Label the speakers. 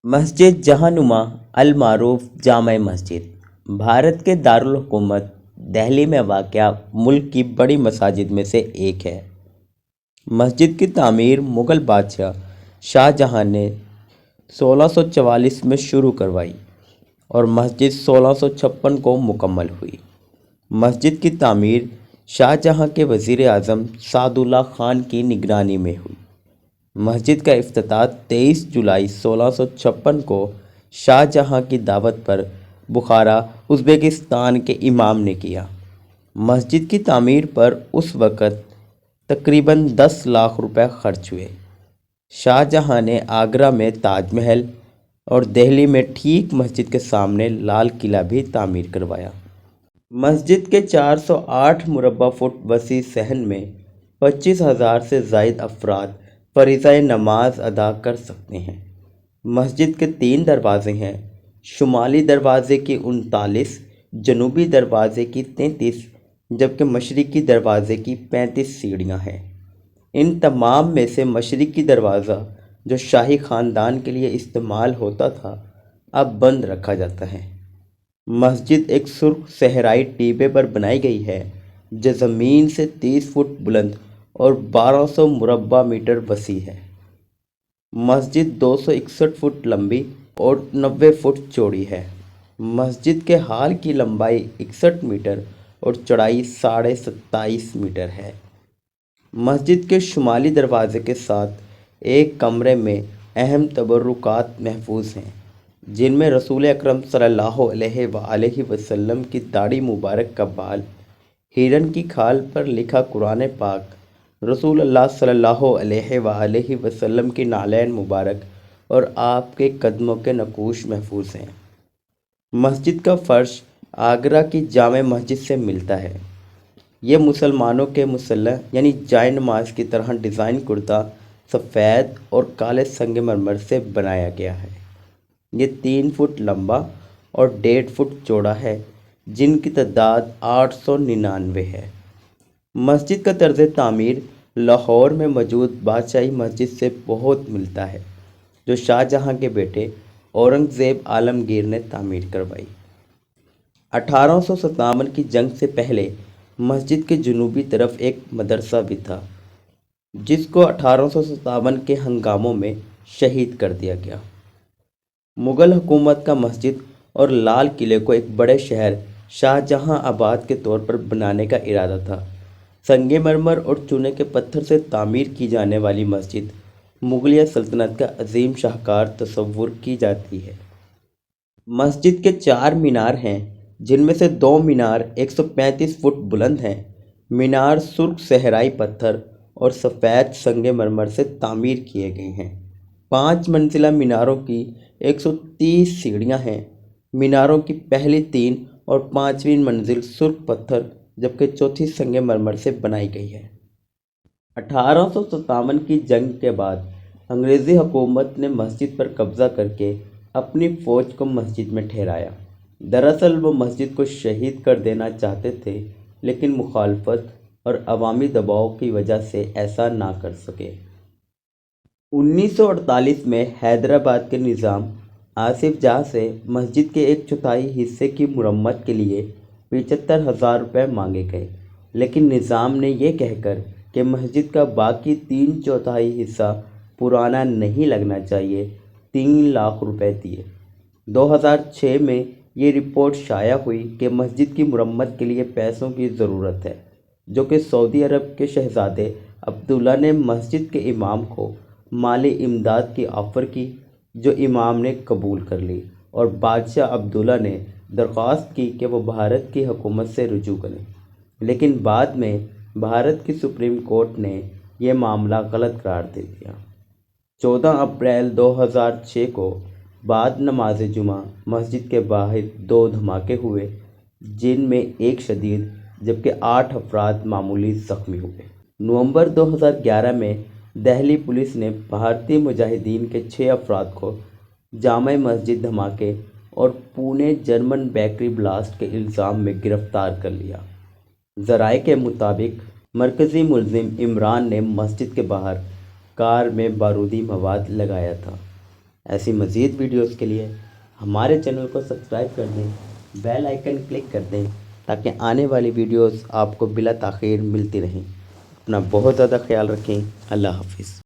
Speaker 1: مسجد جہانما المعروف جامع مسجد بھارت کے دارالحکومت دہلی میں واقع ملک کی بڑی مساجد میں سے ایک ہے۔ مسجد کی تعمیر مغل بادشاہ شاہ جہاں نے 1644 میں شروع کروائی اور مسجد 1656 کو مکمل ہوئی۔ مسجد کی تعمیر شاہ جہاں کے وزیر اعظم سعد اللہ خان کی نگرانی میں ہوئی۔ مسجد کا افتتاح 23 جولائی 1656 کو شاہ جہاں کی دعوت پر بخارا ازبکستان کے امام نے کیا۔ مسجد کی تعمیر پر اس وقت تقریباً 10 لاکھ روپے خرچ ہوئے۔ شاہ جہاں نے آگرہ میں تاج محل اور دہلی میں ٹھیک مسجد کے سامنے لال قلعہ بھی تعمیر کروایا۔ مسجد کے 408 مربع فٹ وسیع صحن میں 25,000 سے زائد افراد فریضہ نماز ادا کر سکتے ہیں۔ مسجد کے 3 دروازے ہیں، شمالی دروازے کی 39، جنوبی دروازے کی 33 جبکہ مشرقی دروازے کی 35 سیڑھیاں ہیں۔ ان تمام میں سے مشرقی دروازہ جو شاہی خاندان کے لیے استعمال ہوتا تھا اب بند رکھا جاتا ہے۔ مسجد ایک سرخ صحرائی ٹیبے پر بنائی گئی ہے جو زمین سے 30 فٹ بلند اور 1200 مربع میٹر وسیع ہے۔ مسجد 261 فٹ لمبی اور 90 فٹ چوڑی ہے۔ مسجد کے ہال کی لمبائی 61 میٹر اور چوڑائی 27.5 میٹر ہے۔ مسجد کے شمالی دروازے کے ساتھ ایک کمرے میں اہم تبرکات محفوظ ہیں جن میں رسول اکرم صلی اللہ علیہ وآلہ وسلم کی داڑھی مبارک کا بال، ہرن کی کھال پر لکھا قرآن پاک، رسول اللہ صلی اللہ علیہ وآلہ وسلم کی نعلین مبارک اور آپ کے قدموں کے نقوش محفوظ ہیں۔ مسجد کا فرش آگرہ کی جامع مسجد سے ملتا ہے۔ یہ مسلمانوں کے مصلی یعنی جائے نماز کی طرح ڈیزائن کردہ سفید اور کالے سنگ مرمر سے بنایا گیا ہے۔ یہ 3 فٹ لمبا اور 1.5 فٹ چوڑا ہے جن کی تعداد 899 ہے۔ مسجد کا طرز تعمیر لاہور میں موجود بادشاہی مسجد سے بہت ملتا ہے جو شاہ جہاں کے بیٹے اورنگ زیب عالمگیر نے تعمیر کروائی۔ 1857 کی جنگ سے پہلے مسجد کے جنوبی طرف ایک مدرسہ بھی تھا جس کو 1857 کے ہنگاموں میں شہید کر دیا گیا۔ مغل حکومت کا مسجد اور لال قلعے کو ایک بڑے شہر شاہ جہاں آباد کے طور پر بنانے کا ارادہ تھا۔ سنگ مرمر اور چونے کے پتھر سے تعمیر کی جانے والی مسجد مغلیہ سلطنت کا عظیم شاہکار تصور کی جاتی ہے۔ مسجد کے 4 مینار ہیں جن میں سے 2 مینار 135 فٹ بلند ہیں۔ مینار سرخ صحرائی پتھر اور سفید سنگ مرمر سے تعمیر کیے گئے ہیں۔ 5 منزلہ میناروں کی 130 سیڑھیاں ہیں۔ میناروں کی پہلی 3 اور 5ویں منزل سرخ پتھر جبکہ چوتھی سنگ مرمر سے بنائی گئی ہے۔ 1857 کی جنگ کے بعد انگریزی حکومت نے مسجد پر قبضہ کر کے اپنی فوج کو مسجد میں ٹھہرایا۔ دراصل وہ مسجد کو شہید کر دینا چاہتے تھے لیکن مخالفت اور عوامی دباؤ کی وجہ سے ایسا نہ کر سکے۔ 1948 میں حیدرآباد کے نظام آصف جاہ سے مسجد کے 1/4 حصے کی مرمت کے لیے 75,000 روپے مانگے گئے لیکن نظام نے یہ کہہ کر کہ مسجد کا باقی 3/4 حصہ پرانا نہیں لگنا چاہیے 3 لاکھ روپے دیے۔ 2006 میں یہ رپورٹ شائع ہوئی کہ مسجد کی مرمت کے لیے پیسوں کی ضرورت ہے جو کہ سعودی عرب کے شہزادے عبداللہ نے مسجد کے امام کو مالی امداد کی آفر کی جو امام نے قبول کر لی اور بادشاہ عبداللہ نے درخواست کی کہ وہ بھارت کی حکومت سے رجوع کریں لیکن بعد میں بھارت کی سپریم کورٹ نے یہ معاملہ غلط قرار دے دیا۔ 14 اپریل 2006 کو بعد نماز جمعہ مسجد کے باہر 2 دھماکے ہوئے جن میں ایک شدید جبکہ 8 افراد معمولی زخمی ہوئے۔ نومبر 2011 میں دہلی پولیس نے بھارتی مجاہدین کے 6 افراد کو جامع مسجد دھماکے اور پونے جرمن بیکری بلاسٹ کے الزام میں گرفتار کر لیا۔ ذرائع کے مطابق مرکزی ملزم عمران نے مسجد کے باہر کار میں بارودی مواد لگایا تھا۔ ایسی مزید ویڈیوز کے لیے ہمارے چینل کو سبسکرائب کر دیں، بیل آئیکن کلک کر دیں تاکہ آنے والی ویڈیوز آپ کو بلا تاخیر ملتی رہیں۔ اپنا بہت زیادہ خیال رکھیں۔ اللہ حافظ۔